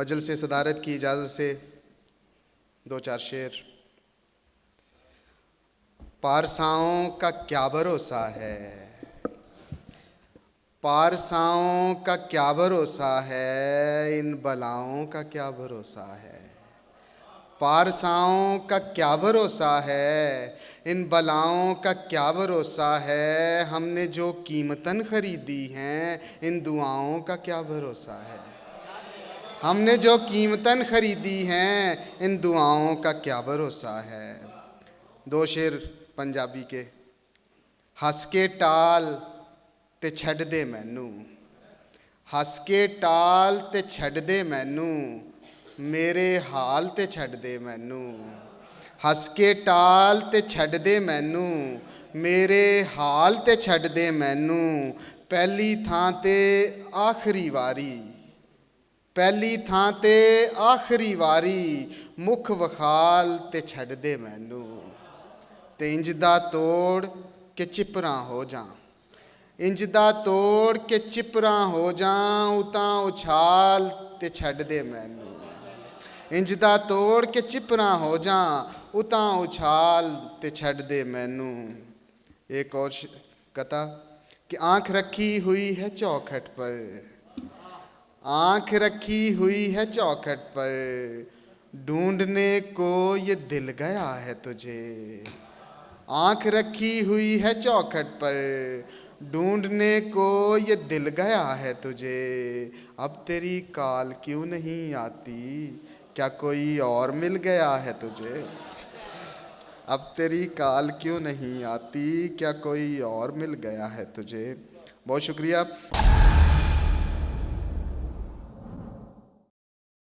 गज़ल से सदारत की इजाज़त से दो चार शेर। पारसाओं का क्या भरोसा है, पारसाओं का क्या भरोसा है, इन बलाओं का क्या भरोसा है। पारसाओं का क्या भरोसा है, इन बलाओं का क्या भरोसा है। हमने जो कीमतन ख़रीदी हैं, इन दुआओं का क्या भरोसा है। हमने जो कीमतन ख़रीदी हैं, इन दुआओं का क्या भरोसा है। दो शेर पंजाबी के। हस के टाल ते छड्ड दे मैनू, हस के टाल ते छड्ड दे मैनू, मेरे हाल ते छड्ड दे मैनू। हस के टाल ते छड्ड दे मैनू, मेरे हाल ते छड्ड दे मैनू। पहली थां ते आखरी वारी, पहली थां ते आखरी वारी, मुख वखाल ते छड्ड दे मैनू। ते इंज दा तोड़ के चिपरां हो जां, इंज दा तोड़ के चिपरां हो जां, उतां उछाल ते छड्ड दे मैनू। इंज दा तोड़ के चिपरां हो जां, उतां उछाल ते छड्ड दे मैनू। एक और कथा कि आँख रखी हुई है चौखट पर, आँख रखी हुई है चौखट पर, ढूंढने को ये दिल गया है तुझे। आँख रखी हुई है चौखट पर, ढूंढने को ये दिल गया है तुझे। अब तेरी काल क्यों नहीं आती, क्या कोई और मिल गया है तुझे। अब तेरी काल क्यों नहीं आती, क्या कोई और मिल गया है तुझे। बहुत शुक्रिया।